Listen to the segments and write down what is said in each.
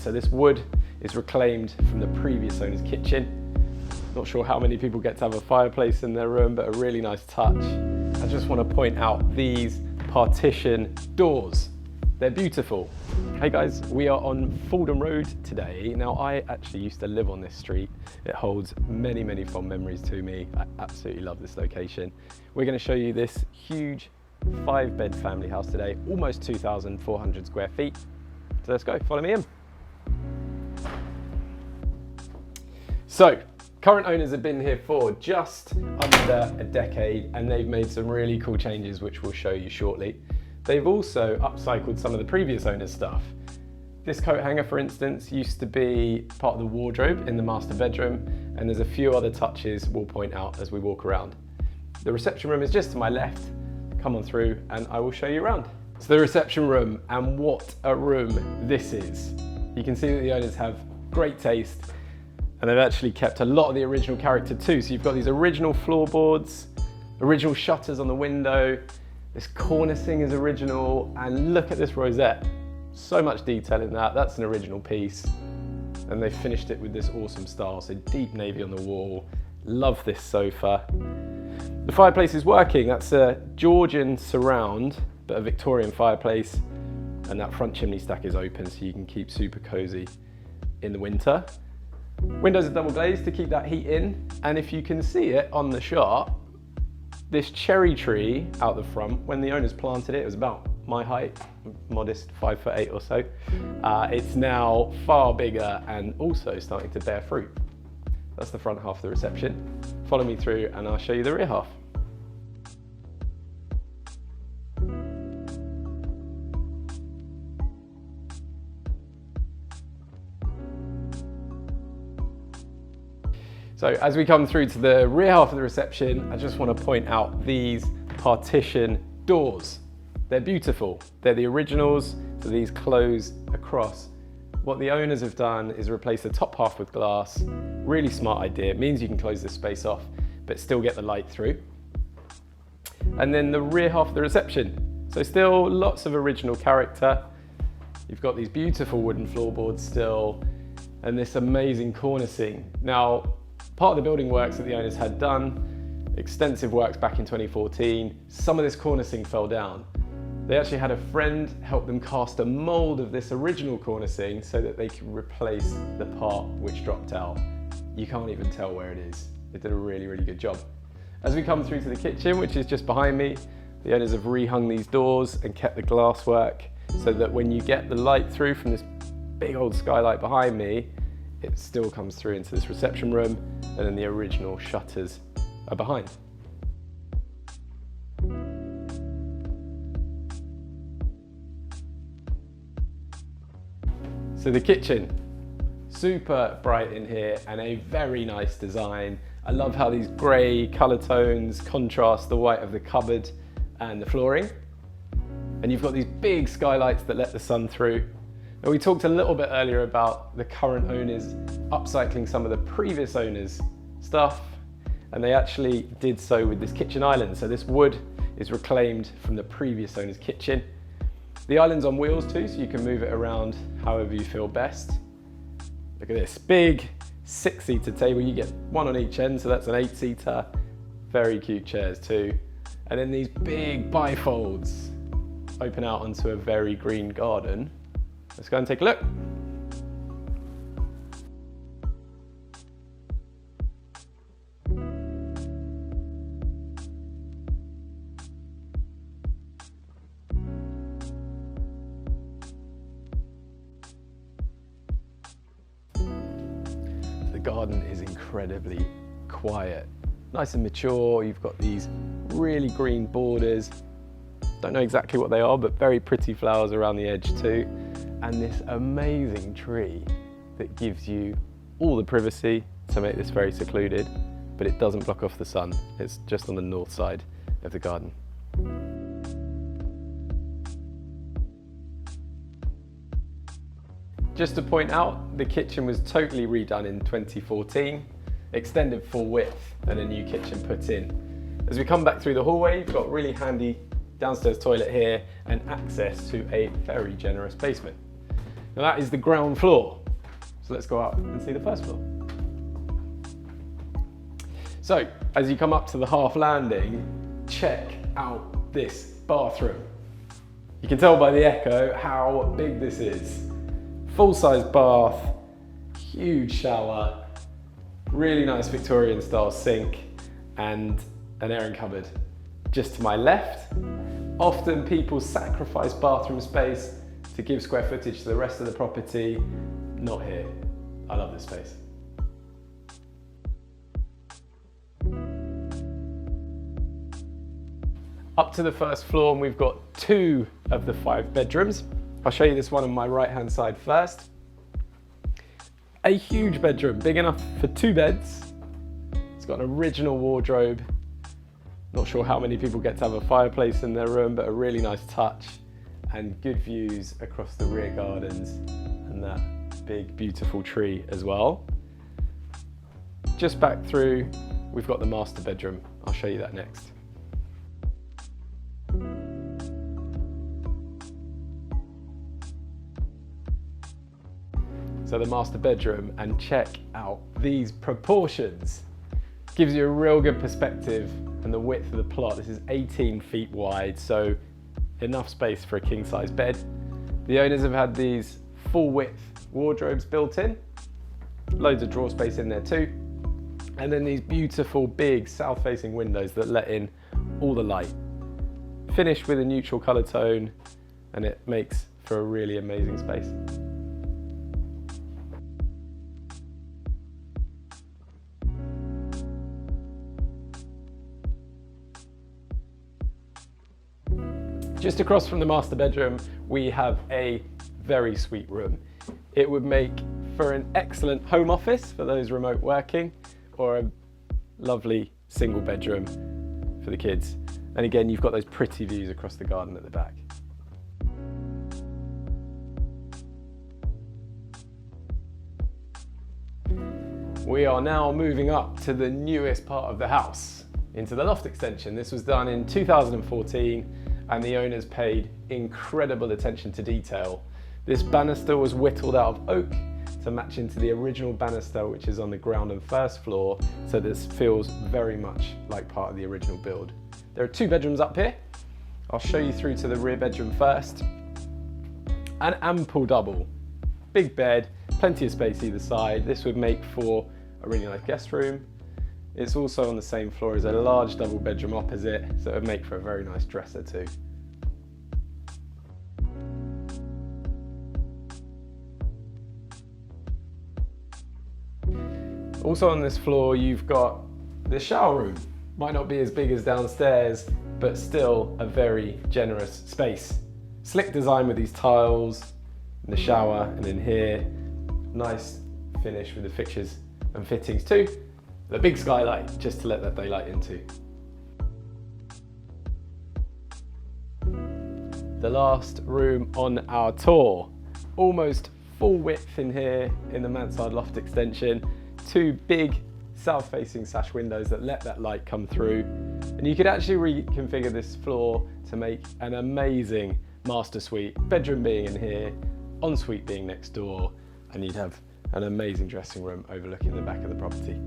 So this wood is reclaimed from the previous owner's kitchen. Not sure how many people get to have a fireplace in their room, but a really nice touch. I just want to point out these partition doors. They're beautiful. Hey guys, we are on Fulham Road today. Now I actually used to live on this street. It holds many, many fond memories to me. I absolutely love this location. We're going to show you this huge 5-bed family house today, almost 2,400 square feet. So let's go, follow me in. So, current owners have been here for just under a decade and they've made some really cool changes which we'll show you shortly. They've also upcycled some of the previous owner's stuff. This coat hanger, for instance, used to be part of the wardrobe in the master bedroom, and there's a few other touches we'll point out as we walk around. The reception room is just to my left. Come on through and I will show you around. So the reception room, and what a room this is. You can see that the owners have great taste, and they've actually kept a lot of the original character too. So you've got these original floorboards, original shutters on the window, this cornicing is original, and look at this rosette. So much detail in that. That's an original piece. And they finished it with this awesome style. So deep navy on the wall. Love this sofa. The fireplace is working. That's a Georgian surround, but a Victorian fireplace. And that front chimney stack is open so you can keep super cozy in the winter. Windows are double glazed to keep that heat in. And if you can see it on the shot, this cherry tree out the front, when the owners planted it, it was about my height, modest 5'8" or so. It's now far bigger and also starting to bear fruit. That's the front half of the reception. Follow me through and I'll show you the rear half. So as we come through to the rear half of the reception, I just want to point out these partition doors. They're beautiful. They're the originals, so these close across. What the owners have done is replace the top half with glass. Really smart idea. It means you can close this space off, but still get the light through. And then the rear half of the reception. So still lots of original character. You've got these beautiful wooden floorboards still, and this amazing cornicing. Now, part of the building works that the owners had done, extensive works back in 2014, some of this cornicing fell down. They actually had a friend help them cast a mold of this original cornicing so that they could replace the part which dropped out. You can't even tell where it is. They did a really, really good job. As we come through to the kitchen, which is just behind me, the owners have rehung these doors and kept the glass work so that when you get the light through from this big old skylight behind me, it still comes through into this reception room, and then the original shutters are behind. So the kitchen, super bright in here and a very nice design. I love how these grey colour tones contrast the white of the cupboard and the flooring. And you've got these big skylights that let the sun through. And we talked a little bit earlier about the current owners upcycling some of the previous owners' stuff, and they actually did so with this kitchen island. So this wood is reclaimed from the previous owner's kitchen. The island's on wheels too, so you can move it around however you feel best. Look at this big 6-seater table. You get one on each end, so that's an 8-seater. Very cute chairs too. And then these big bifolds open out onto a very green garden. Let's go and take a look. The garden is incredibly quiet, nice and mature. You've got these really green borders. Don't know exactly what they are, but very pretty flowers around the edge too. And this amazing tree that gives you all the privacy to make this very secluded, but it doesn't block off the sun. It's just on the north side of the garden. Just to point out, the kitchen was totally redone in 2014, extended full width and a new kitchen put in. As we come back through the hallway, you've got a really handy downstairs toilet here and access to a very generous basement. Now that is the ground floor. So let's go up and see the first floor. So as you come up to the half landing, check out this bathroom. You can tell by the echo how big this is. Full-size bath, huge shower, really nice Victorian style sink, and an airing cupboard. Just to my left, often people sacrifice bathroom space to give square footage to the rest of the property. Not here. I love this space. Up to the first floor, and we've got 2 of the 5 bedrooms. I'll show you this one on my right-hand side first. A huge bedroom, big enough for 2 beds. It's got an original wardrobe. Not sure how many people get to have a fireplace in their room, but a really nice touch, and good views across the rear gardens and that big, beautiful tree as well. Just back through, we've got the master bedroom. I'll show you that next. So the master bedroom, and check out these proportions. Gives you a real good perspective, and the width of the plot. This is 18 feet wide, so enough space for a king size bed. The owners have had these full width wardrobes built in, loads of drawer space in there too, and then these beautiful big south facing windows that let in all the light. Finished with a neutral colour tone, and it makes for a really amazing space. Just across from the master bedroom, we have a very sweet room. It would make for an excellent home office for those remote working, or a lovely single bedroom for the kids. And again, you've got those pretty views across the garden at the back. We are now moving up to the newest part of the house, into the loft extension. This was done in 2014, and the owners paid incredible attention to detail. This banister was whittled out of oak to match into the original banister, which is on the ground and first floor, so this feels very much like part of the original build. There are 2 bedrooms up here. I'll show you through to the rear bedroom first. An ample double. Big bed, plenty of space either side. This would make for a really nice guest room. It's also on the same floor as a large double bedroom opposite, so it would make for a very nice dresser too. Also on this floor, you've got the shower room. Might not be as big as downstairs, but still a very generous space. Slick design with these tiles in the shower and in here. Nice finish with the fixtures and fittings too. The big skylight, just to let that daylight into. The last room on our tour. Almost full width in here in the mansard loft extension. 2 big south-facing sash windows that let that light come through. And you could actually reconfigure this floor to make an amazing master suite. Bedroom being in here, ensuite being next door, and you'd have an amazing dressing room overlooking the back of the property.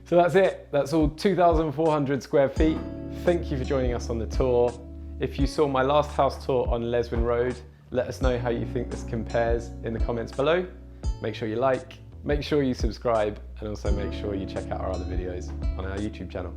So that's it. That's all 2,400 square feet. Thank you for joining us on the tour. If you saw my last house tour on Leswin Road, let us know how you think this compares in the comments below. Make sure you like, make sure you subscribe, and also make sure you check out our other videos on our YouTube channel.